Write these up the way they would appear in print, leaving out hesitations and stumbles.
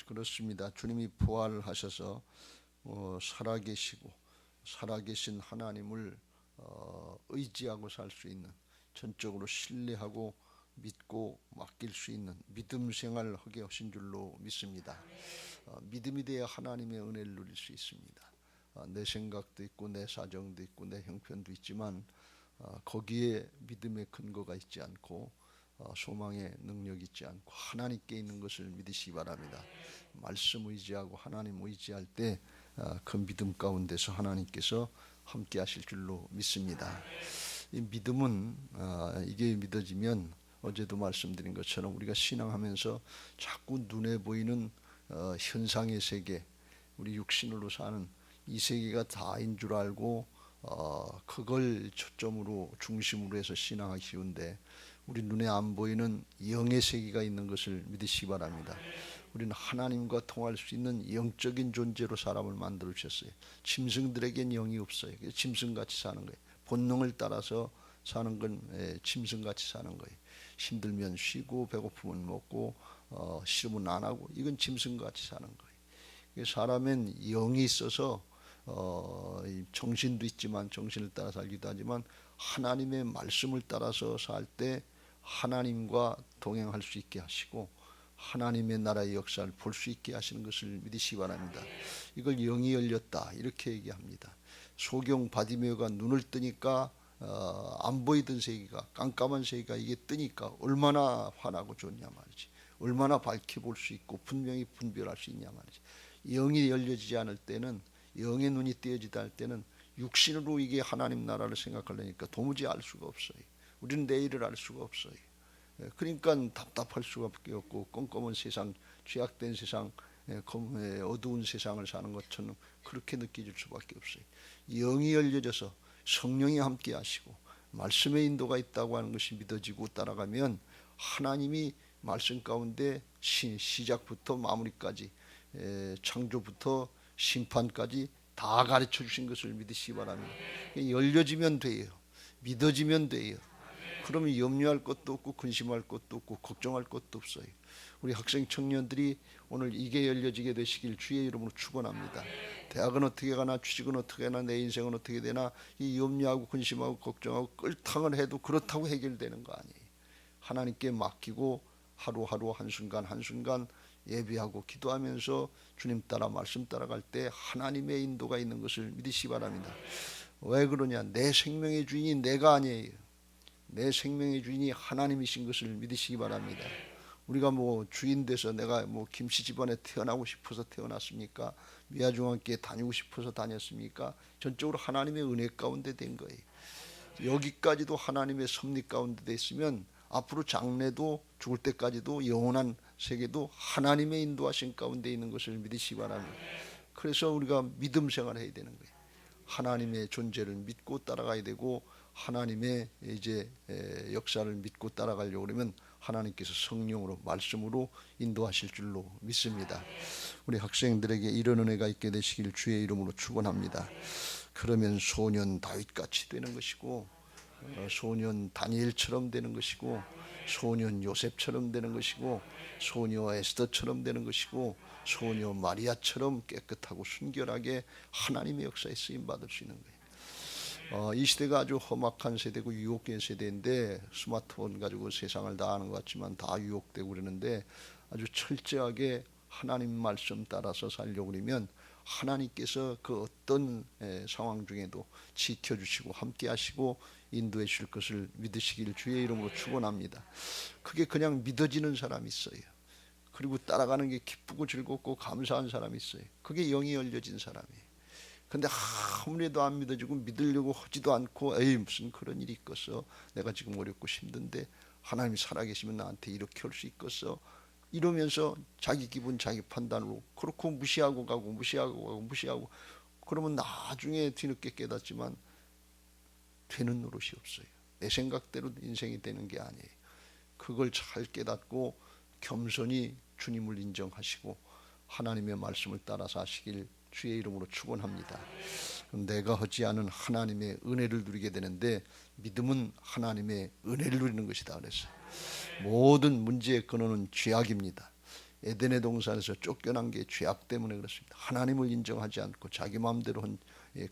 그렇습니다. 주님이 부활하셔서 살아계시고 살아계신 하나님을 의지하고 살 수 있는, 전적으로 신뢰하고 믿고 맡길 수 있는 믿음 생활을 하게 하신 줄로 믿습니다. 믿음이 돼야 하나님의 은혜를 누릴 수 있습니다. 내 생각도 있고 내 사정도 있고 내 형편도 있지만 거기에 믿음의 근거가 있지 않고 소망의 능력이 있지 않고 하나님께 있는 것을 믿으시기 바랍니다. 말씀 의지하고 하나님 의지할 때 그 믿음 가운데서 하나님께서 함께 하실 줄로 믿습니다. 이 믿음은 이게 믿어지면 어제도 말씀드린 것처럼 우리가 신앙하면서 자꾸 눈에 보이는 현상의 세계, 우리 육신으로 사는 이 세계가 다인 줄 알고 그걸 초점으로 중심으로 해서 신앙하기 쉬운데, 우리 눈에 안 보이는 영의 세계가 있는 것을 믿으시기 바랍니다. 우리는 하나님과 통할 수 있는 영적인 존재로 사람을 만들어 주셨어요. 짐승들에겐 영이 없어요. 짐승같이 사는 거예요. 본능을 따라서 사는 건 짐승같이 사는 거예요. 힘들면 쉬고 배고프면 먹고 싫으면 안 하고, 이건 짐승같이 사는 거예요. 사람은 영이 있어서 정신도 있지만 정신을 따라 살기도 하지만 하나님의 말씀을 따라서 살 때 하나님과 동행할 수 있게 하시고 하나님의 나라의 역사를 볼 수 있게 하시는 것을 믿으시기 바랍니다. 이걸 영이 열렸다 이렇게 얘기합니다. 소경 바디메오가 눈을 뜨니까 안 보이던 세계가, 깜깜한 세계가 이게 뜨니까 얼마나 환하고 좋냐 말이지. 얼마나 밝게 볼 수 있고 분명히 분별할 수 있냐 말이지. 영이 열려지지 않을 때는, 영의 눈이 띄어지다 할 때는 육신으로 이게 하나님 나라를 생각하려니까 도무지 알 수가 없어요. 우리는 내일을 알 수가 없어요. 그러니까 답답할 수밖에 없고 껌껌한 세상, 죄악된 세상, 어두운 세상을 사는 것처럼 그렇게 느껴질 수밖에 없어요. 영이 열려져서 성령이 함께 하시고 말씀의 인도가 있다고 하는 것이 믿어지고 따라가면 하나님이 말씀 가운데 시작부터 마무리까지, 창조부터 심판까지 다 가르쳐 주신 것을 믿으시기 바랍니다. 열려지면 돼요. 믿어지면 돼요. 그러면 염려할 것도 없고 근심할 것도 없고 걱정할 것도 없어요. 우리 학생 청년들이 오늘 이게 열려지게 되시길 주의 이름으로 축원합니다. 대학은 어떻게 가나, 취직은 어떻게 하나, 내 인생은 어떻게 되나, 이 염려하고 근심하고 걱정하고 끌탕을 해도 그렇다고 해결되는 거 아니에요. 하나님께 맡기고 하루하루 한순간 한순간 예배하고 기도하면서 주님 따라 말씀 따라갈 때 하나님의 인도가 있는 것을 믿으시기 바랍니다. 왜 그러냐? 내 생명의 주인이 내가 아니에요. 내 생명의 주인이 하나님이신 것을 믿으시기 바랍니다. 우리가 주인 돼서 내가 김씨 집안에 태어나고 싶어서 태어났습니까? 미아중학교에 다니고 싶어서 다녔습니까? 전적으로 하나님의 은혜 가운데 된 거예요. 여기까지도 하나님의 섭리 가운데 됐으면 앞으로 장래도 죽을 때까지도 영원한 세계도 하나님의 인도하신 가운데 있는 것을 믿으시기 바랍니다. 그래서 우리가 믿음 생활을 해야 되는 거예요. 하나님의 존재를 믿고 따라가야 되고, 하나님의 이제 역사를 믿고 따라가려고 그러면 하나님께서 성령으로 말씀으로 인도하실 줄로 믿습니다. 우리 학생들에게 이런 은혜가 있게 되시길 주의 이름으로 축원합니다. 그러면 소년 다윗같이 되는 것이고, 소년 다니엘처럼 되는 것이고, 소년 요셉처럼 되는 것이고, 소녀 에스더처럼 되는 것이고, 소녀 마리아처럼 깨끗하고 순결하게 하나님의 역사에 쓰임 받을 수 있는 거예요. 이 시대가 아주 험악한 세대고 유혹된 세대인데, 스마트폰 가지고 세상을 다 아는 것 같지만 다 유혹되고 그러는데, 아주 철저하게 하나님 말씀 따라서 살려고 그러면 하나님께서 그 어떤 상황 중에도 지켜주시고 함께 하시고 인도해 주실 것을 믿으시길 주의 이름으로 축원합니다. 그게 그냥 믿어지는 사람이 있어요. 그리고 따라가는 게 기쁘고 즐겁고 감사한 사람이 있어요. 그게 영이 열려진 사람이에요. 근데 아무래도 안 믿어지고 믿으려고 하지도 않고, 에이 무슨 그런 일이 있겠어, 내가 지금 어렵고 힘든데 하나님이 살아계시면 나한테 이렇게 할 수 있겠어, 이러면서 자기 기분 자기 판단으로 그렇고 무시하고 가고 무시하고 그러면 나중에 뒤늦게 깨닫지만 되는 노릇이 없어요. 내 생각대로 인생이 되는 게 아니에요. 그걸 잘 깨닫고 겸손히 주님을 인정하시고 하나님의 말씀을 따라서 하시길 주의 이름으로 축원합니다. 내가 하지 않은 하나님의 은혜를 누리게 되는데, 믿음은 하나님의 은혜를 누리는 것이다 그랬어요. 모든 문제의 근원은 죄악입니다. 에덴의 동산에서 쫓겨난 게 죄악 때문에 그렇습니다. 하나님을 인정하지 않고 자기 마음대로 한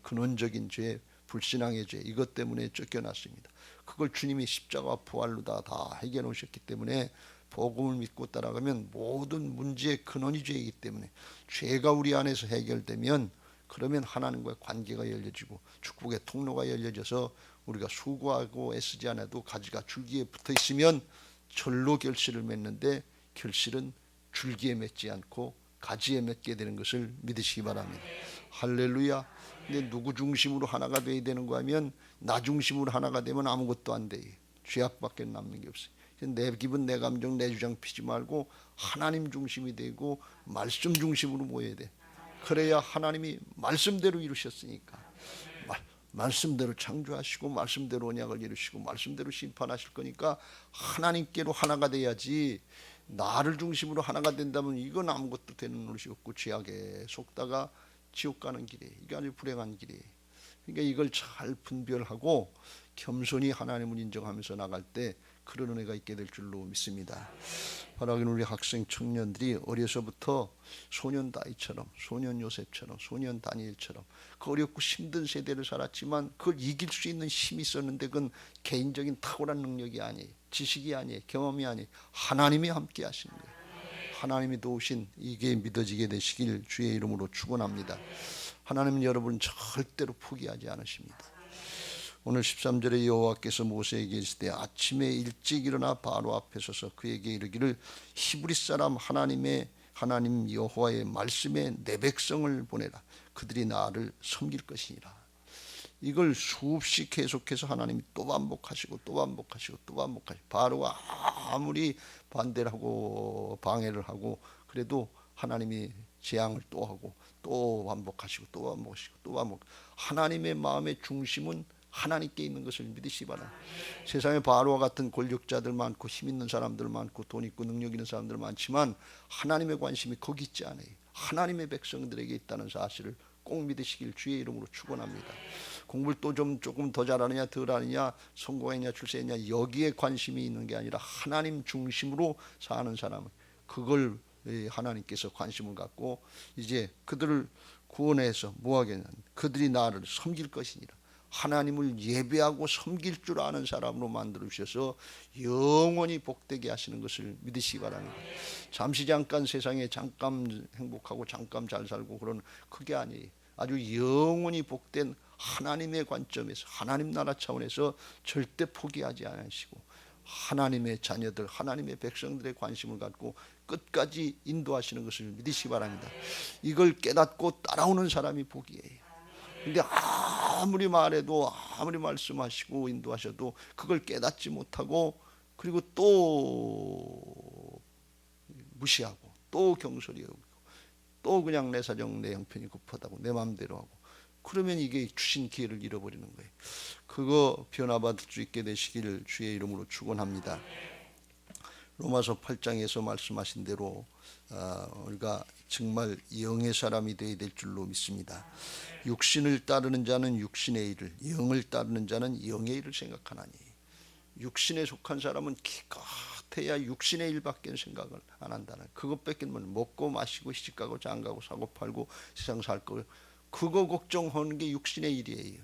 근원적인 죄, 불신앙의 죄, 이것 때문에 쫓겨났습니다. 그걸 주님이 십자가 부활로 다 해결해 놓으셨기 때문에 복음을 믿고 따라가면 모든 문제의 근원이 죄이기 때문에 죄가 우리 안에서 해결되면 그러면 하나님과의 관계가 열려지고 축복의 통로가 열려져서 우리가 수고하고 애쓰지 않아도 가지가 줄기에 붙어 있으면 절로 결실을 맺는데 결실은 줄기에 맺지 않고 가지에 맺게 되는 것을 믿으시기 바랍니다. 할렐루야. 근데 누구 중심으로 하나가 돼야 되는 거 하면 나 중심으로 하나가 되면 아무것도 안 돼요. 죄악밖에 남는 게 없어요. 내 기분, 내 감정, 내 주장 피지 말고 하나님 중심이 되고 말씀 중심으로 모여야 돼. 그래야 하나님이 말씀대로 이루셨으니까 말씀대로 창조하시고 말씀대로 언약을 이루시고 말씀대로 심판하실 거니까 하나님께로 하나가 돼야지. 나를 중심으로 하나가 된다면 이건 아무것도 되는 것이 없고 죄악에 속다가 지옥 가는 길이에요. 이게 아주 불행한 길이에요. 그러니까 이걸 잘 분별하고 겸손히 하나님을 인정하면서 나갈 때 그런 은혜가 있게 될 줄로 믿습니다. 바라기는 우리 학생 청년들이 어려서부터 소년 다윗처럼, 소년 요셉처럼, 소년 다니엘처럼 그 어렵고 힘든 세대를 살았지만 그걸 이길 수 있는 힘이 있었는데 그건 개인적인 탁월한 능력이 아니에요. 지식이 아니에요. 경험이 아니에요. 하나님이 함께 하신 거예요. 하나님이 도우신 이게 믿어지게 되시길 주의 이름으로 축원합니다. 하나님은 여러분 절대로 포기하지 않으십니다. 오늘 13절에 여호와께서 모세에게 이르실 때 아침에 일찍 일어나 바로 앞에 서서 그에게 이르기를 히브리 사람 하나님 여호와의 말씀에 내 백성을 보내라. 그들이 나를 섬길 것이니라. 이걸 수없이 계속해서 하나님이 또 반복하시고 또 반복하시고 또 반복하시고 바로가 아무리 반대를 하고 방해를 하고 그래도 하나님이 재앙을 또 하고 또 반복하시고 또 반복하시고 또 반복. 하나님의 마음의 중심은 하나님께 있는 것을 믿으시기 바랍니다. 세상에 바로와 같은 권력자들 많고 힘 있는 사람들 많고 돈 있고 능력 있는 사람들 많지만 하나님의 관심이 거기 있지 않아요. 하나님의 백성들에게 있다는 사실을 꼭 믿으시길 주의 이름으로 축원합니다. 공부를 또 조금 더 잘하느냐 덜 하느냐 성공했냐 출세했냐 여기에 관심이 있는 게 아니라 하나님 중심으로 사는 사람은 그걸 하나님께서 관심을 갖고 이제 그들을 구원해서 뭐하겠냐 그들이 나를 섬길 것이니라. 하나님을 예배하고 섬길 줄 아는 사람으로 만들어 주셔서 영원히 복되게 하시는 것을 믿으시기 바랍니다. 잠시 잠깐 세상에 잠깐 행복하고 잠깐 잘 살고 그런 그게 아니에요. 아주 영원히 복된 하나님의 관점에서 하나님 나라 차원에서 절대 포기하지 않으시고 하나님의 자녀들 하나님의 백성들의 관심을 갖고 끝까지 인도하시는 것을 믿으시기 바랍니다. 이걸 깨닫고 따라오는 사람이 복이에요. 근데 아무리 말해도 아무리 말씀하시고 인도하셔도 그걸 깨닫지 못하고 그리고 또 무시하고 또 경솔히 여기고 또 그냥 내 사정 내 형편이 급하다고 내 마음대로 하고 그러면 이게 주신 기회를 잃어버리는 거예요. 그거 변화받을 수 있게 되시기를 주의 이름으로 축원합니다. 로마서 8장에서 말씀하신 대로 우리가 정말 영의 사람이 되어야 될 줄로 믿습니다. 육신을 따르는 자는 육신의 일을, 영을 따르는 자는 영의 일을 생각하나니. 육신에 속한 사람은 기껏해야 육신의 일밖에 생각을 안 한다는 그것밖에 먹고 마시고 시집가고 장가고 사고 팔고 세상 살 거 그거 걱정하는 게 육신의 일이에요.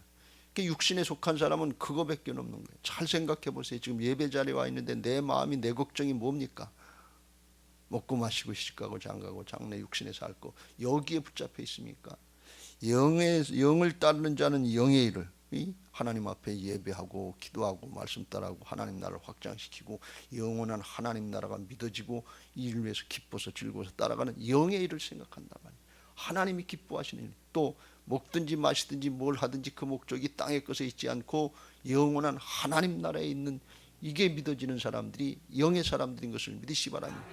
육신에 속한 사람은 그거밖에 없는 거예요. 잘 생각해 보세요. 지금 예배 자리에 와 있는데 내 마음이 내 걱정이 뭡니까? 먹고 마시고 시집가고 장가고 장래 육신에 살 거 여기에 붙잡혀 있습니까? 영을 따르는 자는 영의 일을 하나님 앞에 예배하고 기도하고 말씀 따라하고 하나님 나라를 확장시키고 영원한 하나님 나라가 믿어지고 이 일을 위해서 기뻐서 즐거워서 따라가는 영의 일을 생각한단 말이에요. 하나님이 기뻐하시는 일. 또 먹든지 마시든지 뭘 하든지 그 목적이 땅의 것에 있지 않고 영원한 하나님 나라에 있는 이게 믿어지는 사람들이 영의 사람들인 것을 믿으시기 바랍니다.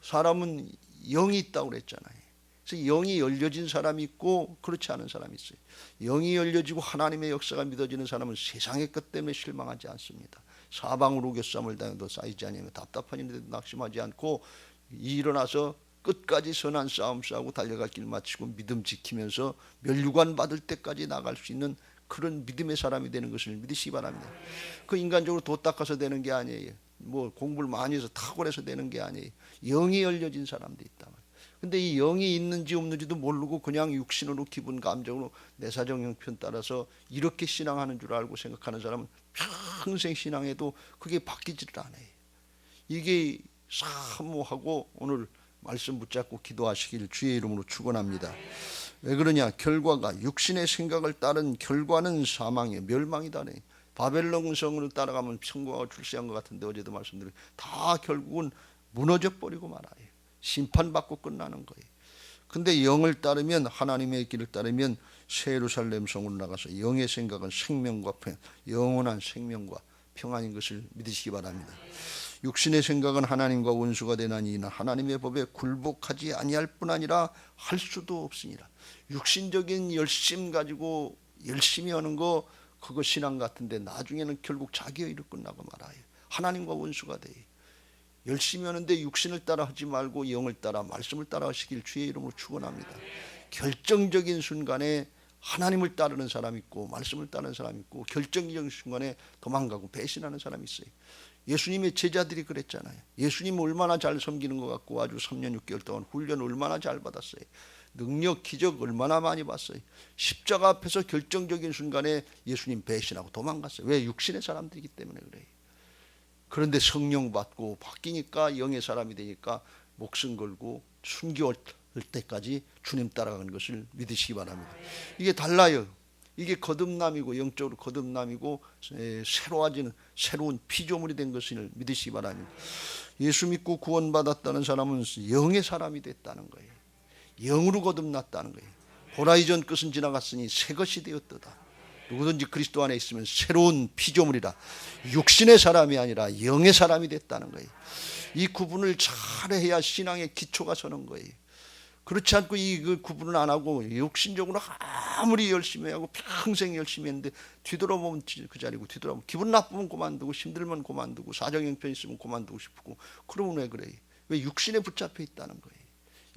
사람은 영이 있다고 그랬잖아요. 그래서 영이 열려진 사람이 있고 그렇지 않은 사람이 있어요. 영이 열려지고 하나님의 역사가 믿어지는 사람은 세상의 것 때문에 실망하지 않습니다. 사방으로 우겨쌈을 당해도 쌓이지 아니하며 답답한 일에 낙심하지 않고 일어나서 끝까지 선한 싸움 싸우고 달려갈 길 마치고 믿음 지키면서 멸류관 받을 때까지 나갈 수 있는 그런 믿음의 사람이 되는 것을 믿으시기 바랍니다. 그 인간적으로 도 닦아서 되는 게 아니에요. 뭐 공부를 많이 해서 탁월해서 되는 게 아니에요. 영이 열려진 사람들이 있다. 근데 이 영이 있는지 없는지도 모르고 그냥 육신으로 기분 감정으로 내 사정 형편 따라서 이렇게 신앙하는 줄 알고 생각하는 사람은 평생 신앙해도 그게 바뀌지를 않아요. 이게 사모하고 오늘 말씀 붙잡고 기도하시길 주의 이름으로 축원합니다. 왜 그러냐? 결과가 육신의 생각을 따른 결과는 사망이에요. 멸망이다네. 바벨론 성을 따라가면 성공하고 출세한 것 같은데 어제도 말씀드린 다 결국은 무너져 버리고 말아요. 심판받고 끝나는 거예요. 근데 영을 따르면 하나님의 길을 따르면 새 예루살렘 성으로 나가서 영의 생각은 생명과 영원한 생명과 평안인 것을 믿으시기 바랍니다. 육신의 생각은 하나님과 원수가 되나니 이는 하나님의 법에 굴복하지 아니할 뿐 아니라 할 수도 없으니라. 육신적인 열심 가지고 열심히 하는 거 그거 신앙 같은데 나중에는 결국 자기의 일을 끝나고 말아요. 하나님과 원수가 돼요. 열심히 하는데 육신을 따라 하지 말고 영을 따라 말씀을 따라 하시길 주의 이름으로 축원합니다. 결정적인 순간에 하나님을 따르는 사람이 있고 말씀을 따르는 사람이 있고 결정적인 순간에 도망가고 배신하는 사람이 있어요. 예수님의 제자들이 그랬잖아요. 예수님 얼마나 잘 섬기는 것 같고 아주 3년 6개월 동안 훈련 얼마나 잘 받았어요. 능력 기적 얼마나 많이 봤어요. 십자가 앞에서 결정적인 순간에 예수님 배신하고 도망갔어요. 왜? 육신의 사람들이기 때문에 그래요. 그런데 성령 받고 바뀌니까 영의 사람이 되니까 목숨 걸고 순교할 때까지 주님 따라가는 것을 믿으시기 바랍니다. 이게 달라요. 이게 거듭남이고 영적으로 거듭남이고 새로워지는 새로운 피조물이 된 것을 믿으시기 바랍니다. 예수 믿고 구원받았다는 사람은 영의 사람이 됐다는 거예요. 영으로 거듭났다는 거예요. 보라 이전 것은 지나갔으니 새 것이 되었도다. 누구든지 그리스도 안에 있으면 새로운 피조물이라. 육신의 사람이 아니라 영의 사람이 됐다는 거예요. 이 구분을 잘해야 신앙의 기초가 서는 거예요. 그렇지 않고 이 구분을 안 하고 육신적으로 아무리 열심히 하고 평생 열심히 했는데 뒤돌아보면 그 자리고 뒤돌아보면 기분 나쁘면 그만두고 힘들면 그만두고 사정형편 있으면 그만두고 싶고 그러면 왜 그래요? 왜 육신에 붙잡혀 있다는 거예요.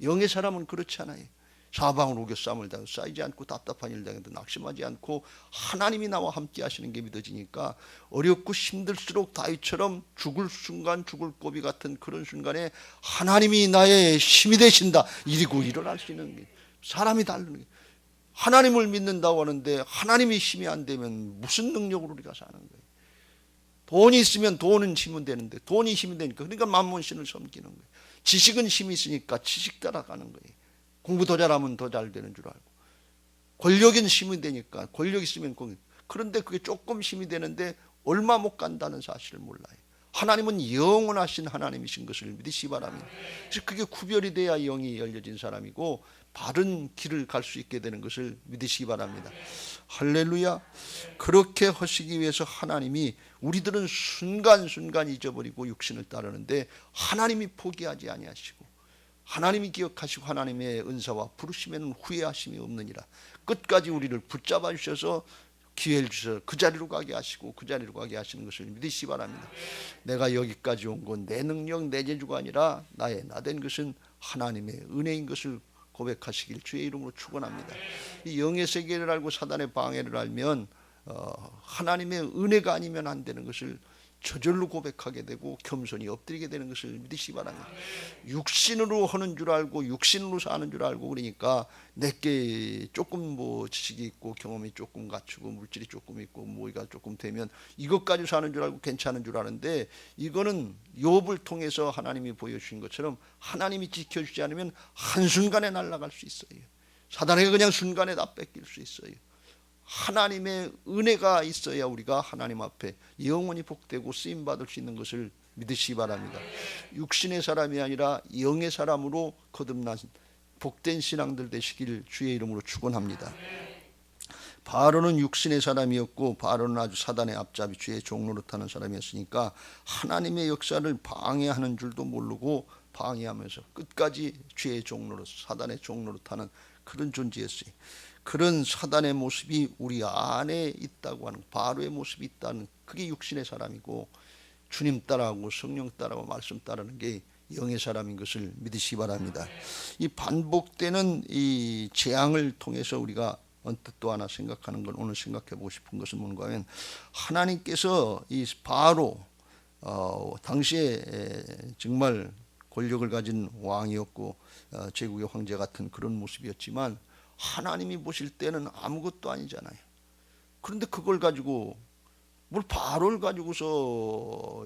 영의 사람은 그렇지 않아요. 사방으로 우겨 싸움을 당해도 쌓이지 않고 답답한 일 당해도 낙심하지 않고 하나님이 나와 함께 하시는 게 믿어지니까 어렵고 힘들수록 다윗처럼 죽을 순간 죽을 고비 같은 그런 순간에 하나님이 나의 힘이 되신다 이리고 일어날 수 있는 게 사람이 다르는 게 하나님을 믿는다고 하는데 하나님이 힘이 안 되면 무슨 능력으로 우리가 사는 거예요. 돈이 있으면 돈은 힘은 되는데 돈이 힘이 되니까 그러니까 만몬신을 섬기는 거예요. 지식은 힘이 있으니까 지식 따라가는 거예요. 공부 더 잘하면 더 잘 되는 줄 알고 권력은 힘이 되니까 권력 있으면 그런데 그게 조금 힘이 되는데 얼마 못 간다는 사실을 몰라요. 하나님은 영원하신 하나님이신 것을 믿으시기 바랍니다. 그래서 그게 구별이 돼야 영이 열려진 사람이고 바른 길을 갈 수 있게 되는 것을 믿으시기 바랍니다. 할렐루야. 그렇게 하시기 위해서 하나님이 우리들은 순간순간 잊어버리고 육신을 따르는데 하나님이 포기하지 아니하시고 하나님이 기억하시고 하나님의 은사와 부르심에는 후회하심이 없느니라. 끝까지 우리를 붙잡아 주셔서 기회를 주셔서 그 자리로 가게 하시고 그 자리로 가게 하시는 것을 믿으시기 바랍니다. 내가 여기까지 온 건 내 능력 내 재주가 아니라 나의 나된 것은 하나님의 은혜인 것을 고백하시길 주의 이름으로 축원합니다. 이 영의 세계를 알고 사단의 방해를 알면 하나님의 은혜가 아니면 안 되는 것을 저절로 고백하게 되고 겸손히 엎드리게 되는 것을 믿으시기 바랍니다. 육신으로 하는 줄 알고 육신으로 사는 줄 알고 그러니까 내게 조금 뭐 지식이 있고 경험이 조금 갖추고 물질이 조금 있고 뭐가 조금 되면 이것까지 사는 줄 알고 괜찮은 줄 아는데 이거는 욥을 통해서 하나님이 보여주신 것처럼 하나님이 지켜주지 않으면 한순간에 날아갈 수 있어요. 사단에게 그냥 순간에 다 뺏길 수 있어요. 하나님의 은혜가 있어야 우리가 하나님 앞에 영원히 복되고 쓰임받을 수 있는 것을 믿으시기 바랍니다. 육신의 사람이 아니라 영의 사람으로 거듭난 복된 신앙들 되시길 주의 이름으로 축원합니다. 바로는 육신의 사람이었고 바로는 아주 사단의 앞잡이 주의 종노릇하는 사람이었으니까 하나님의 역사를 방해하는 줄도 모르고 방해하면서 끝까지 주의 종노릇 사단의 종노릇하는 그런 존재였어요. 그런 사단의 모습이 우리 안에 있다고 하는 바로의 모습이 있다는 그게 육신의 사람이고 주님 따라하고 성령 따라하고 말씀 따르는 게 영의 사람인 것을 믿으시기 바랍니다. 이 반복되는 이 재앙을 통해서 우리가 언뜻 또 하나 생각하는 건 오늘 생각해 보고 싶은 것은 뭔가 하면 하나님께서 이 바로 당시에 정말 권력을 가진 왕이었고 제국의 황제 같은 그런 모습이었지만 하나님이 보실 때는 아무것도 아니잖아요. 그런데 그걸 가지고 뭘 바로를 가지고서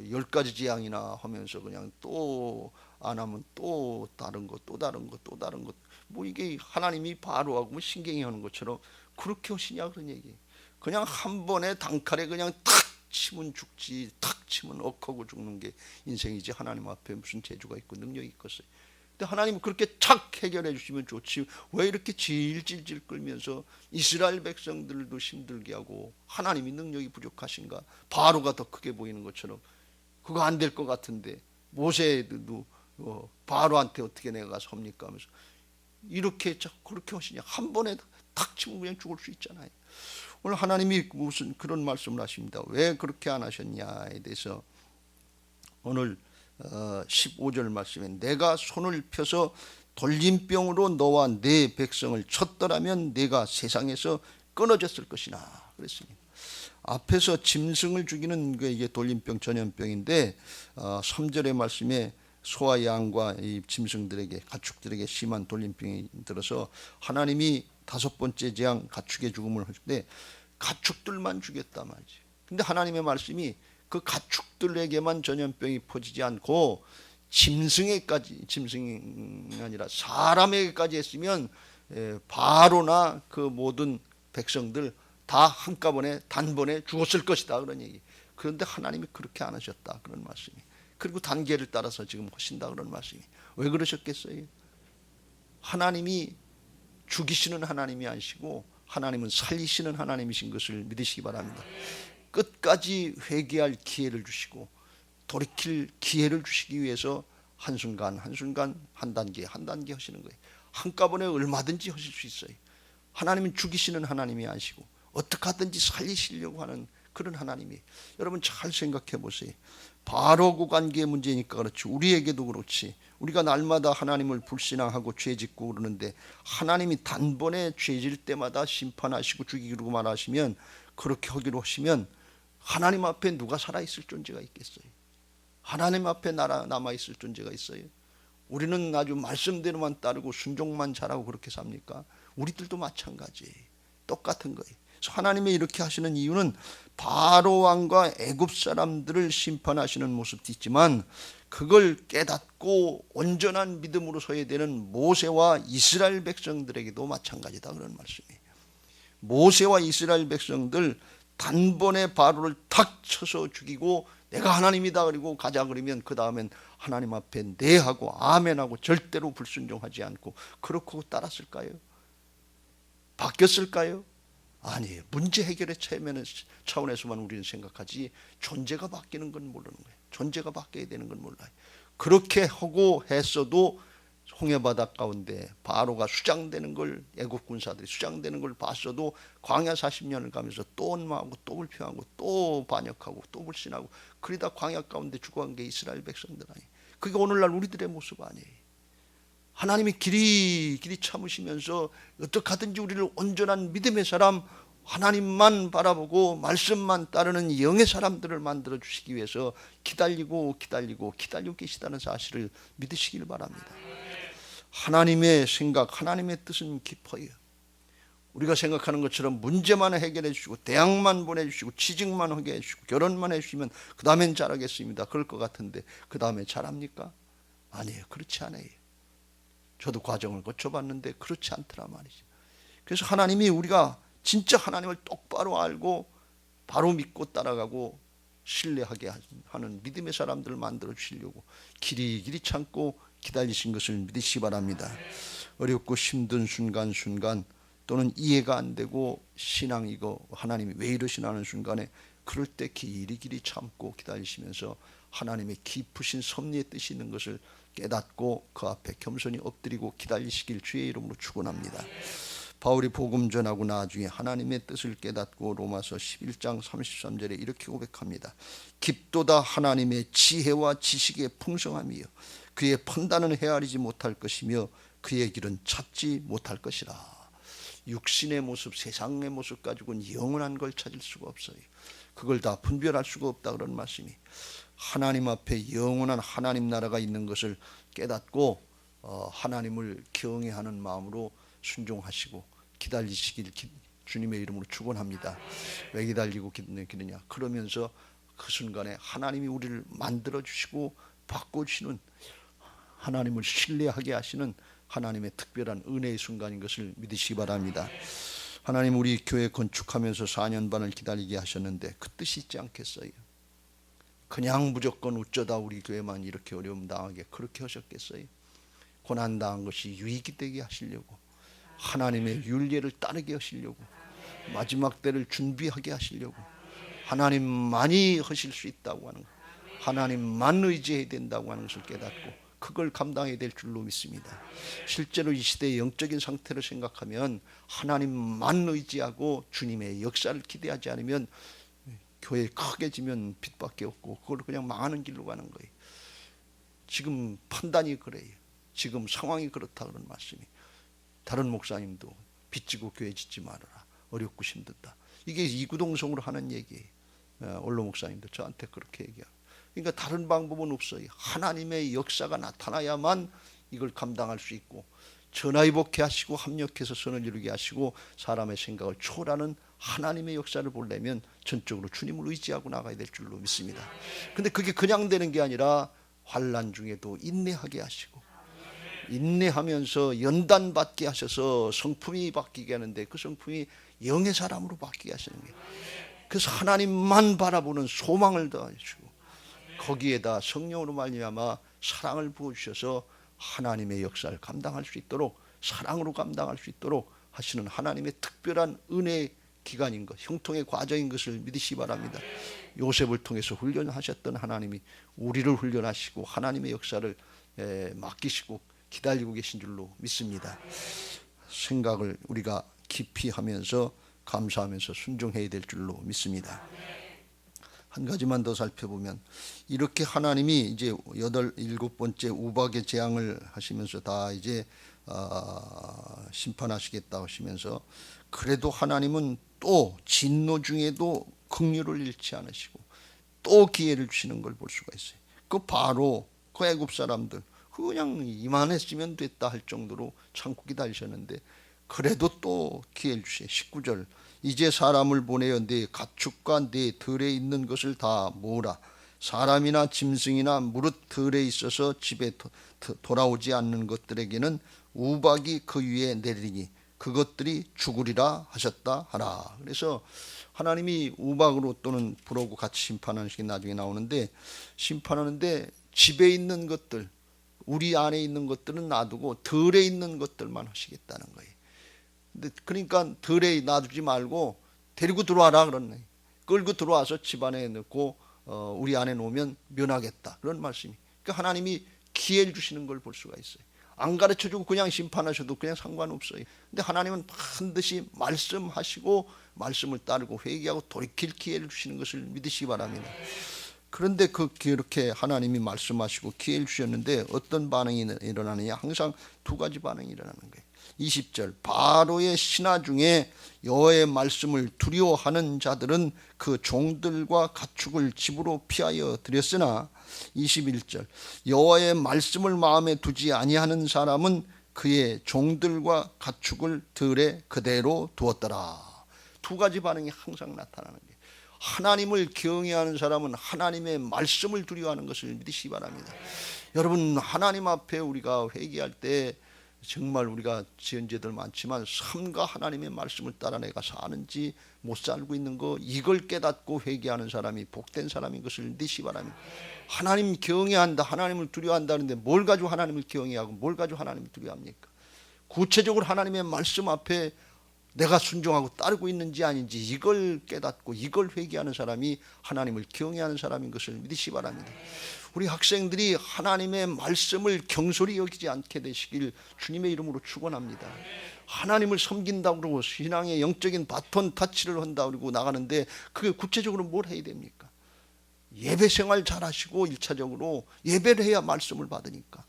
10가지 재앙이나 하면서 그냥 또 안 하면 또 다른 것, 또 다른 것, 또 다른 것. 뭐 이게 하나님이 바로하고 뭐 신경이 하는 것처럼 그렇게 하시냐 그런 얘기. 그냥 한 번에 단칼에 그냥 탁 치면 죽지, 탁 치면 억하고 죽는 게 인생이지 하나님 앞에 무슨 재주가 있고 능력이 있겠어요. 근데 하나님은 그렇게 착 해결해 주시면 좋지 왜 이렇게 질질질 끌면서 이스라엘 백성들도 힘들게 하고 하나님이 능력이 부족하신가? 바로가 더 크게 보이는 것처럼 그거 안 될 것 같은데 모세도 바로한테 어떻게 내가 가서 합니까 하면서 이렇게 그렇게 하시냐? 한 번에 탁 치면 그냥 죽을 수 있잖아요. 오늘 하나님이 무슨 그런 말씀을 하십니다. 왜 그렇게 안 하셨냐에 대해서 오늘 15절 말씀에 내가 손을 펴서 돌림병으로 너와 네 백성을 쳤더라면 네가 세상에서 끊어졌을 것이나 그랬습니다. 앞에서 짐승을 죽이는 게 이게 돌림병 전염병인데 3절의 말씀에 소와 양과 이 짐승들에게 가축들에게 심한 돌림병이 들어서 하나님이 5번째 재앙 가축의 죽음을 할 때 가축들만 죽였단 말이지. 근데 하나님의 말씀이 그 가축들에게만 전염병이 퍼지지 않고 짐승에까지, 짐승이 아니라 사람에게까지 했으면 바로나 그 모든 백성들 다 한꺼번에 단번에 죽었을 것이다 그런 얘기. 그런데 하나님이 그렇게 안 하셨다 그런 말씀이. 그리고 단계를 따라서 지금 하신다 그런 말씀이. 왜 그러셨겠어요? 하나님이 죽이시는 하나님이 아니시고 하나님은 살리시는 하나님이신 것을 믿으시기 바랍니다. 끝까지 회개할 기회를 주시고 돌이킬 기회를 주시기 위해서 한순간 한순간 한 단계 한 단계 하시는 거예요. 한꺼번에 얼마든지 하실 수 있어요. 하나님은 죽이시는 하나님이 아니시고 어떻게 하든지 살리시려고 하는 그런 하나님이. 여러분 잘 생각해 보세요. 바로고 관계의 문제니까 그렇지 우리에게도 그렇지. 우리가 날마다 하나님을 불신앙하고 죄짓고 그러는데 하나님이 단번에 죄질 때마다 심판하시고 죽이기로 말하시면 그렇게 하기로 하시면 하나님 앞에 누가 살아있을 존재가 있겠어요? 하나님 앞에 남아있을 존재가 있어요? 우리는 아주 말씀대로만 따르고 순종만 잘하고 그렇게 삽니까? 우리들도 마찬가지예요. 똑같은 거예요. 하나님이 이렇게 하시는 이유는 바로 왕과 애굽 사람들을 심판하시는 모습도 있지만 그걸 깨닫고 온전한 믿음으로 서야 되는 모세와 이스라엘 백성들에게도 마찬가지다 그런 말씀이에요. 모세와 이스라엘 백성들 단번에 바로를 탁 쳐서 죽이고 내가 하나님이다 그리고 가자 그러면 그 다음엔 하나님 앞에 네 하고 아멘 하고 절대로 불순종하지 않고 그렇고 따랐을까요? 바뀌었을까요? 아니에요. 문제 해결의 차원에서만 우리는 생각하지 존재가 바뀌는 건 모르는 거예요. 존재가 바뀌어야 되는 건 몰라요. 그렇게 하고 했어도 홍해바다 가운데 바로가 수장되는 걸 애국 군사들이 수장되는 걸 봤어도 광야 40년을 가면서 또 원망하고 또 불평하고 또 반역하고 또 불신하고 그러다 광야 가운데 죽어간 게 이스라엘 백성들 아니에요. 그게 오늘날 우리들의 모습 아니에요. 하나님이 길이 참으시면서 어떻게 하든지 우리를 온전한 믿음의 사람 하나님만 바라보고 말씀만 따르는 영의 사람들을 만들어 주시기 위해서 기다리고 계시다는 사실을 믿으시길 바랍니다. 하나님의 생각, 하나님의 뜻은 깊어요. 우리가 생각하는 것처럼 문제만 해결해 주시고 대학만 보내주시고 취직만 하게 해주시고 결혼만 해주시면 그 다음엔 잘하겠습니다. 그럴 것 같은데 그 다음에 잘합니까? 아니에요. 그렇지 않아요. 저도 과정을 거쳐봤는데 그렇지 않더라 말이죠. 그래서 하나님이 우리가 진짜 하나님을 똑바로 알고 바로 믿고 따라가고 신뢰하게 하는 믿음의 사람들을 만들어 주시려고 길이 참고 기다리신 것을 믿으시기 바랍니다. 어렵고 힘든 순간 또는 이해가 안 되고 신앙 이거 하나님이 왜 이러시나 하는 순간에 그럴 때 길이 참고 기다리시면서 하나님의 깊으신 섭리의 뜻이 있는 것을 깨닫고 그 앞에 겸손히 엎드리고 기다리시길 주의 이름으로 축원합니다. 바울이 복음 전하고 나중에 하나님의 뜻을 깨닫고 로마서 11장 33절에 이렇게 고백합니다. 깊도다 하나님의 지혜와 지식의 풍성함이요 그의 판단은 헤아리지 못할 것이며 그의 길은 찾지 못할 것이라. 육신의 모습, 세상의 모습 가지고는 영원한 걸 찾을 수가 없어요. 그걸 다 분별할 수가 없다 그런 말씀이. 하나님 앞에 영원한 하나님 나라가 있는 것을 깨닫고 하나님을 경외하는 마음으로 순종하시고 기다리시길 주님의 이름으로 축원합니다. 왜 기다리고 기느냐? 그러면서 그 순간에 하나님이 우리를 만들어 주시고 바꿔주시는, 하나님을 신뢰하게 하시는 하나님의 특별한 은혜의 순간인 것을 믿으시기 바랍니다. 하나님 우리 교회 건축하면서 4년 반을 기다리게 하셨는데 그 뜻이 있지 않겠어요? 그냥 무조건 어쩌다 우리 교회만 이렇게 어려움 당하게 그렇게 하셨겠어요? 고난 당한 것이 유익이 되게 하시려고, 하나님의 율례를 따르게 하시려고, 마지막 때를 준비하게 하시려고, 하나님만이 하실 수 있다고 하는 것, 하나님만 의지해야 된다고 하는 것을 깨닫고 그걸 감당해야 될 줄로 믿습니다. 실제로 이 시대의 영적인 상태를 생각하면 하나님만 의지하고 주님의 역사를 기대하지 않으면 교회 크게 지면 빚밖에 없고 그걸 그냥 망하는 길로 가는 거예요. 지금 판단이 그래요. 지금 상황이 그렇다 그런 말씀이. 다른 목사님도 빚지고 교회 짓지 말아라. 어렵고 힘들다. 이게 이구동성으로 하는 얘기예요. 원로 목사님도 저한테 그렇게 얘기하고. 그러니까 다른 방법은 없어요. 하나님의 역사가 나타나야만 이걸 감당할 수 있고, 전화위복해 하시고 합력해서 선을 이루게 하시고 사람의 생각을 초월하는 하나님의 역사를 보려면 전적으로 주님을 의지하고 나가야 될 줄로 믿습니다. 근데 그게 그냥 되는 게 아니라 환난 중에도 인내하게 하시고, 인내하면서 연단 받게 하셔서 성품이 바뀌게 하는데 그 성품이 영의 사람으로 바뀌게 하시는 거예요. 그래서 하나님만 바라보는 소망을 더하시고 거기에다 성령으로 말미암아 사랑을 부어주셔서 하나님의 역사를 감당할 수 있도록, 사랑으로 감당할 수 있도록 하시는 하나님의 특별한 은혜의 기간인 것, 형통의 과정인 것을 믿으시기 바랍니다. 요셉을 통해서 훈련하셨던 하나님이 우리를 훈련하시고 하나님의 역사를 맡기시고 기다리고 계신 줄로 믿습니다. 생각을 우리가 깊이 하면서 감사하면서 순종해야 될 줄로 믿습니다. 한 가지만 더 살펴보면 이렇게 하나님이 이제 7번째 우박의 재앙을 하시면서 다 이제 심판하시겠다 하시면서, 그래도 하나님은 또 진노 중에도 긍휼을 잃지 않으시고 또 기회를 주시는 걸 볼 수가 있어요. 그 바로 그 애굽 사람들 그냥 이만했으면 됐다 할 정도로 참고 기다리셨는데 그래도 또 기회를 주세요. 19절, 이제 사람을 보내어 네 가축과 네 들에 있는 것을 다 모으라. 사람이나 짐승이나 무릇 들에 있어서 집에 돌아오지 않는 것들에게는 우박이 그 위에 내리니 그것들이 죽으리라 하셨다 하라. 그래서 하나님이 우박으로 또는 불어고 같이 심판하는 게 나중에 나오는데, 심판하는데 집에 있는 것들, 우리 안에 있는 것들은 놔두고 들에 있는 것들만 하시겠다는 거예요. 그러니까 들에 놔두지 말고 데리고 들어와라 그러네. 끌고 들어와서 집안에 넣고 우리 안에 놓으면 면하겠다 그런 말씀이. 그러니까 하나님이 기회를 주시는 걸 볼 수가 있어요. 안 가르쳐주고 그냥 심판하셔도 그냥 상관없어요. 근데 하나님은 반드시 말씀하시고 말씀을 따르고 회개하고 돌이킬 기회를 주시는 것을 믿으시기 바랍니다. 그런데 그렇게 하나님이 말씀하시고 기회를 주셨는데 어떤 반응이 일어나느냐? 항상 두 가지 반응이 일어나는 거예요. 20절, 바로의 신하 중에 여호와의 말씀을 두려워하는 자들은 그 종들과 가축을 집으로 피하여 들였으나, 21절, 여호와의 말씀을 마음에 두지 아니하는 사람은 그의 종들과 가축을 들에 그대로 두었더라. 두 가지 반응이 항상 나타나는 거예요. 하나님을 경외하는 사람은 하나님의 말씀을 두려워하는 것을 믿으시기 바랍니다. 여러분, 하나님 앞에 우리가 회개할 때 정말 우리가 지은 죄들 많지만 삶과 하나님의 말씀을 따라 내가 사는지 못 살고 있는 거, 이걸 깨닫고 회개하는 사람이 복된 사람인 것을 믿으시기 바랍니다. 하나님 경외한다, 하나님을 두려워한다는데 뭘 가지고 하나님을 경외하고 뭘 가지고 하나님을 두려워합니까? 구체적으로 하나님의 말씀 앞에 내가 순종하고 따르고 있는지 아닌지 이걸 깨닫고 이걸 회개하는 사람이 하나님을 경외하는 사람인 것을 믿으시기 바랍니다. 우리 학생들이 하나님의 말씀을 경솔히 여기지 않게 되시길 주님의 이름으로 축원합니다. 하나님을 섬긴다고 그러고 신앙의 영적인 바톤 타치를 한다고 그러고 나가는데 그게 구체적으로 뭘 해야 됩니까? 예배 생활 잘 하시고 1차적으로 예배를 해야 말씀을 받으니까.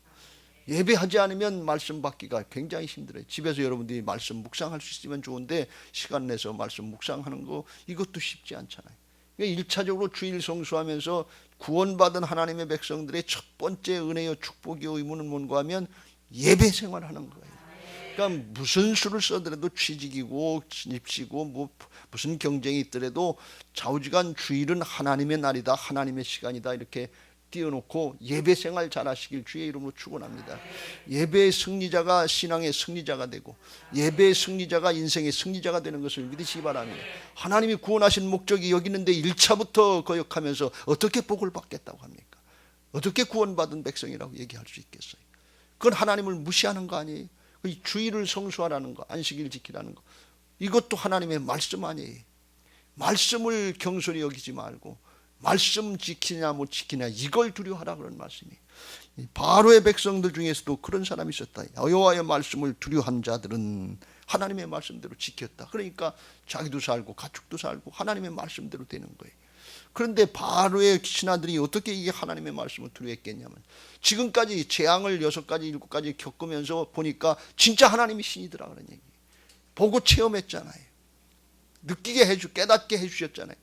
예배하지 않으면 말씀 받기가 굉장히 힘들어요. 집에서 여러분들이 말씀 묵상할 수 있으면 좋은데 시간 내서 말씀 묵상하는 거 이것도 쉽지 않잖아요. 1차적으로 주일 성수하면서 구원받은 하나님의 백성들의 첫 번째 은혜요 축복의 의무는 뭔가 하면 예배 생활하는 거예요. 그러니까 무슨 수를 써더라도 취직이고 입시고 뭐 무슨 경쟁이 있더라도 좌우지간 주일은 하나님의 날이다, 하나님의 시간이다 이렇게 띄워놓고 예배 생활 잘하시길 주의 이름으로 축원합니다. 예배의 승리자가 신앙의 승리자가 되고 예배의 승리자가 인생의 승리자가 되는 것을 믿으시기 바랍니다. 하나님이 구원하신 목적이 여기 있는데 1차부터 거역하면서 어떻게 복을 받겠다고 합니까? 어떻게 구원받은 백성이라고 얘기할 수 있겠어요? 그건 하나님을 무시하는 거 아니에요? 주일을 성수하라는 거, 안식일 지키라는 거, 이것도 하나님의 말씀 아니에요? 말씀을 경솔히 여기지 말고 말씀 지키냐 못 지키냐 이걸 두려워하라 그런 말씀이에요. 바로의 백성들 중에서도 그런 사람이 있었다. 여호와의 말씀을 두려워한 자들은 하나님의 말씀대로 지켰다. 그러니까 자기도 살고 가축도 살고 하나님의 말씀대로 되는 거예요. 그런데 바로의 신하들이 어떻게 이게 하나님의 말씀을 두려워했겠냐면 지금까지 재앙을 6가지 7가지 겪으면서 보니까 진짜 하나님이 신이더라 그런 얘기. 보고 체험했잖아요. 느끼게 깨닫게 해주셨잖아요.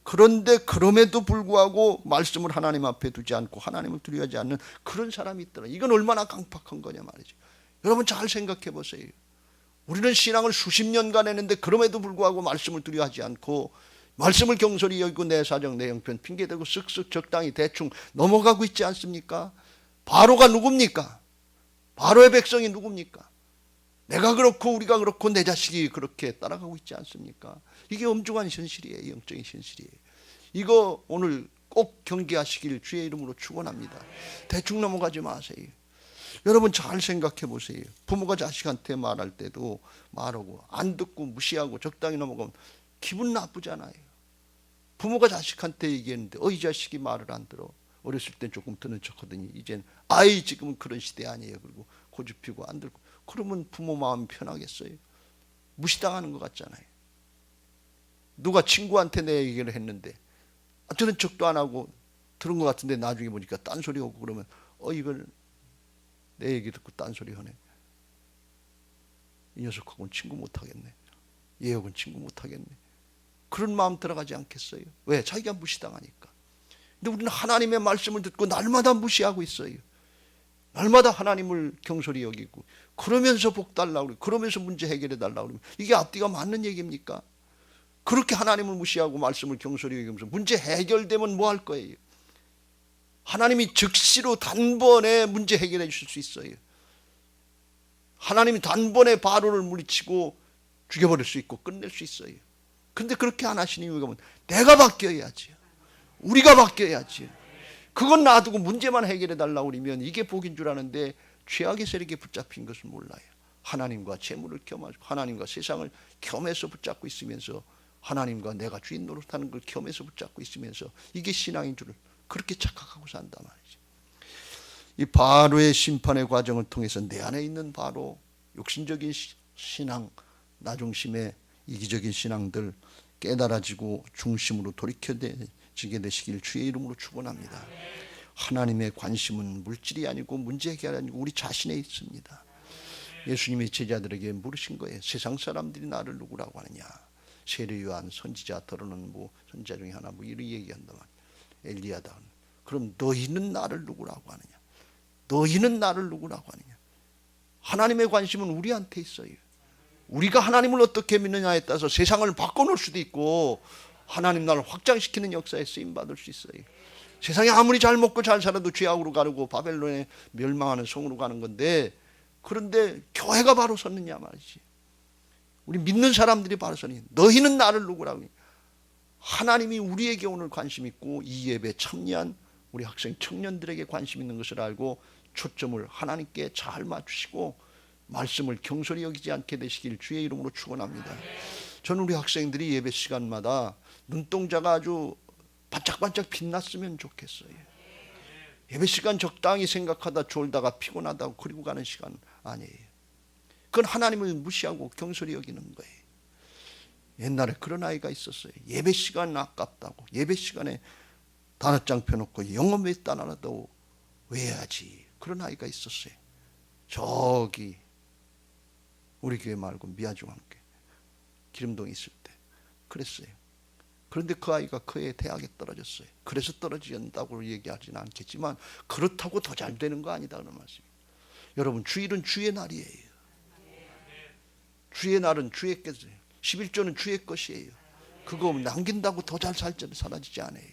그런데 그럼에도 불구하고 말씀을 하나님 앞에 두지 않고 하나님을 두려워하지 않는 그런 사람이 있더라. 이건 얼마나 강팍한 거냐 말이죠. 여러분 잘 생각해 보세요. 우리는 신앙을 수십 년간 했는데 그럼에도 불구하고 말씀을 두려워하지 않고 말씀을 경솔히 여기고 내 사정 내 형편 핑계대고 쓱쓱 적당히 대충 넘어가고 있지 않습니까? 바로가 누굽니까? 바로의 백성이 누굽니까? 내가 그렇고 우리가 그렇고 내 자식이 그렇게 따라가고 있지 않습니까? 이게 엄중한 현실이에요. 영적인 현실이에요. 이거 오늘 꼭 경계하시길 주의 이름으로 축원합니다. 대충 넘어가지 마세요. 여러분 잘 생각해 보세요. 부모가 자식한테 말할 때도 말하고 안 듣고 무시하고 적당히 넘어가면 기분 나쁘잖아요. 부모가 자식한테 얘기했는데 이 자식이 말을 안 들어. 어렸을 땐 조금 듣는 척하더니 이젠 지금은 그런 시대 아니에요. 그리고 고집피고 안 들고 그러면 부모 마음이 편하겠어요? 무시당하는 것 같잖아요. 누가 친구한테 내 얘기를 했는데 들은 척도 안 하고 들은 것 같은데 나중에 보니까 딴소리 하고 그러면 이걸 내 얘기 듣고 딴소리 하네. 이 녀석하고는 친구 못하겠네. 얘하고는 친구 못하겠네. 그런 마음 들어가지 않겠어요? 왜? 자기가 무시당하니까. 근데 우리는 하나님의 말씀을 듣고 날마다 무시하고 있어요. 날마다 하나님을 경솔히 여기고 그러면서 복 달라고 그러고 그러면서 문제 해결해 달라고 그러면 이게 앞뒤가 맞는 얘기입니까? 그렇게 하나님을 무시하고 말씀을 경솔히 여기면서 문제 해결되면 뭐 할 거예요? 하나님이 즉시로 단번에 문제 해결해 주실 수 있어요. 하나님이 단번에 바로를 물리치고 죽여버릴 수 있고 끝낼 수 있어요. 근데 그렇게 안 하시는 이유가 뭐냐? 내가 바뀌어야지. 우리가 바뀌어야지. 그건 놔두고 문제만 해결해 달라고 그러면 이게 복인 줄 아는데 죄악의 세력에 붙잡힌 것을 몰라요. 하나님과 재물을 겸하고 하나님과 세상을 겸해서 붙잡고 있으면서 하나님과 내가 주인 노릇하는 걸 겸해서 붙잡고 있으면서 이게 신앙인 줄을 그렇게 착각하고 산단 말이죠. 이 바로의 심판의 과정을 통해서 내 안에 있는 바로 욕심적인 신앙, 나중심의 이기적인 신앙들 깨달아지고 중심으로 돌이켜지게 되시길 주의 이름으로 축원합니다. 하나님의 관심은 물질이 아니고 문제 해결이 아니고 우리 자신에 있습니다. 예수님이 제자들에게 물으신 거예요. 세상 사람들이 나를 누구라고 하느냐? 세례 요한, 선지자, 더러는 뭐 선지자 중에 하나 뭐 이런 얘기한단 말이야. 엘리야다. 그럼 너희는 나를 누구라고 하느냐? 너희는 나를 누구라고 하느냐? 하나님의 관심은 우리한테 있어요. 우리가 하나님을 어떻게 믿느냐에 따라서 세상을 바꿔놓을 수도 있고 하나님 나라를 확장시키는 역사에 쓰임받을 수 있어요. 세상에 아무리 잘 먹고 잘 살아도 죄악으로 가르고 바벨론에 멸망하는 성으로 가는 건데 그런데 교회가 바로 섰느냐 말이지. 우리 믿는 사람들이 바로 서느냐. 너희는 나를 누구라고 하느냐. 하나님이 우리에게 오늘 관심 있고 이 예배에 참여한 우리 학생 청년들에게 관심 있는 것을 알고 초점을 하나님께 잘 맞추시고 말씀을 경솔히 여기지 않게 되시길 주의 이름으로 축원합니다. 저는 우리 학생들이 예배 시간마다 눈동자가 아주 반짝반짝 빛났으면 좋겠어요. 예배 시간 적당히 생각하다 졸다가 피곤하다고 그리고 가는 시간 아니에요. 그건 하나님을 무시하고 경솔히 여기는 거예요. 옛날에 그런 아이가 있었어요. 예배 시간 아깝다고 예배 시간에 단어장 펴놓고 영어 몇 단어라도 외워야지. 그런 아이가 있었어요. 저기 우리 교회 말고 미아중앙교회 기름동에 있을 때 그랬어요. 그런데 그 아이가 그해 대학에 떨어졌어요. 그래서 떨어진다고 얘기하지는 않겠지만 그렇다고 더 잘 되는 거 아니다 그런 말씀이에요. 여러분, 주일은 주의 날이에요. 주의 날은 주의 것이에요. 11조는 주의 것이에요. 그거 남긴다고 더 잘 살지는 사라지지 않아요.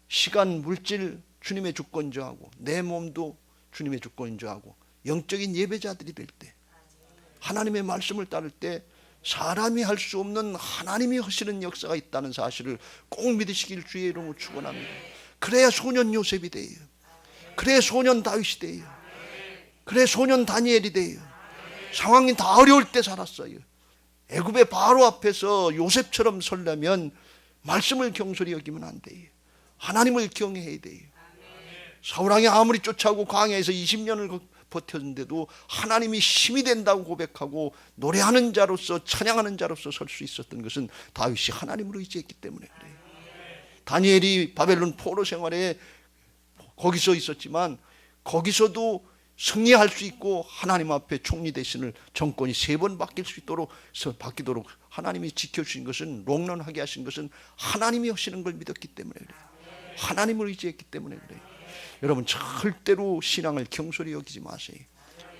시간, 물질 주님의 주권자하고 내 몸도 주님의 주권자하고 영적인 예배자들이 될 때, 하나님의 말씀을 따를 때 사람이 할 수 없는 하나님이 하시는 역사가 있다는 사실을 꼭 믿으시길 주의 이름으로 축원합니다. 그래야 소년 요셉이 돼요. 그래야 소년 다윗이 돼요. 그래야 소년 다니엘이 돼요. 상황이 다 어려울 때 살았어요. 애굽의 바로 앞에서 요셉처럼 서려면 말씀을 경솔히 여기면 안 돼요. 하나님을 경외해야 돼요. 사울왕이 아무리 쫓아오고 광야에서 20년을 버텼는데도 하나님이 힘이 된다고 고백하고 노래하는 자로서 찬양하는 자로서 설 수 있었던 것은 다윗이 하나님으로 의지했기 때문에 그래요. 다니엘이 바벨론 포로 생활에 거기서 있었지만 거기서도 승리할 수 있고 하나님 앞에 총리 대신을 정권이 3번 바뀌도록 하나님이 지켜주신 것은, 롱런하게 하신 것은 하나님이 하시는 걸 믿었기 때문에 그래요. 하나님을 의지했기 때문에 그래요. 여러분, 절대로 신앙을 경솔히 여기지 마세요.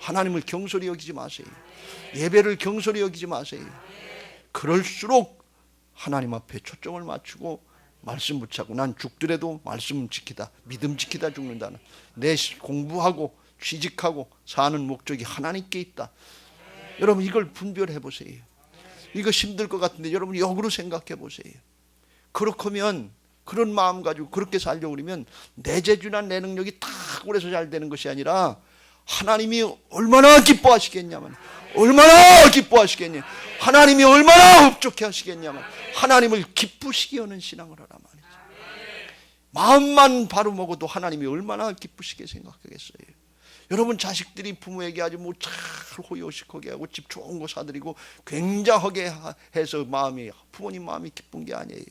하나님을 경솔히 여기지 마세요. 예배를 경솔히 여기지 마세요. 그럴수록 하나님 앞에 초점을 맞추고 말씀 붙잡고, 난 죽더라도 말씀 지키다, 믿음 지키다 죽는다는, 내 공부하고 취직하고 사는 목적이 하나님께 있다. 여러분, 이걸 분별해 보세요. 이거 힘들 것 같은데 여러분 역으로 생각해 보세요. 그렇다면 그런 마음 가지고 그렇게 살려고 그러면 내 재주나 내 능력이 탁월해서 잘 되는 것이 아니라 하나님이 얼마나 기뻐하시겠냐면, 얼마나 기뻐하시겠냐, 하나님이 얼마나 흡족해 하시겠냐면 하나님을 기쁘시게 하는 신앙을 하라 말이죠. 마음만 바로 먹어도 하나님이 얼마나 기쁘시게 생각하겠어요. 여러분, 자식들이 부모에게 아주 잘 호요식하게 하고 집 좋은 거 사드리고 굉장하게 해서 부모님 마음이 기쁜 게 아니에요.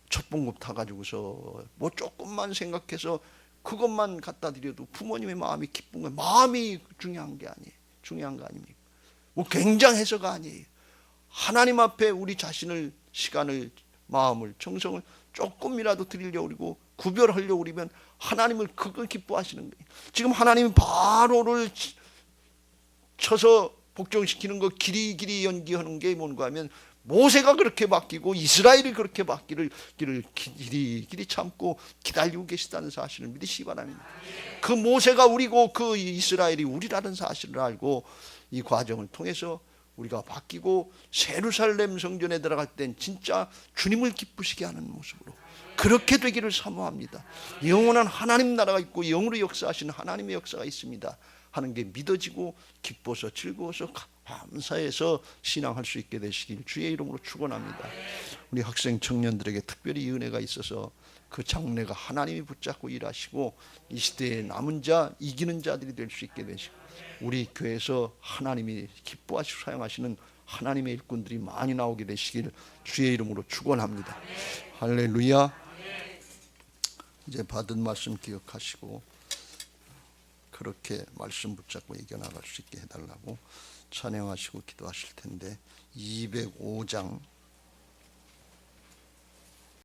첫 봉급 타가지고서 조금만 생각해서 그것만 갖다 드려도 부모님의 마음이 기쁜 거예요. 마음이 중요한 게 아니에요. 중요한 거 아닙니까? 굉장해서가 아니에요. 하나님 앞에 우리 자신을, 시간을, 마음을, 정성을 조금이라도 드리려고 그러고 구별하려고 그러면 하나님을 그걸 기뻐하시는 거예요. 지금 하나님이 바로를 쳐서 복종시키는 거 길이 연기하는 게 뭔가 하면, 모세가 그렇게 바뀌고 이스라엘이 그렇게 바뀌를 길이 참고 기다리고 계시다는 사실을 믿으시기 바랍니다. 그 모세가 우리고 그 이스라엘이 우리라는 사실을 알고 이 과정을 통해서 우리가 바뀌고 예루살렘 성전에 들어갈 땐 진짜 주님을 기쁘시게 하는 모습으로 그렇게 되기를 사모합니다. 영원한 하나님 나라가 있고 영으로 역사하시는 하나님의 역사가 있습니다 하는 게 믿어지고 기뻐서 즐거워서 감사해서 신앙할 수 있게 되시길 주의 이름으로 축원합니다. 우리 학생 청년들에게 특별히 이 은혜가 있어서 그 장래가 하나님이 붙잡고 일하시고 이 시대에 남은 자, 이기는 자들이 될 수 있게 되시고 우리 교회에서 하나님이 기뻐하시고 사용하시는 하나님의 일꾼들이 많이 나오게 되시길 주의 이름으로 축원합니다. 할렐루야. 이제 받은 말씀 기억하시고 그렇게 말씀 붙잡고 이겨나갈 수 있게 해달라고 찬양하시고 기도하실 텐데, 205장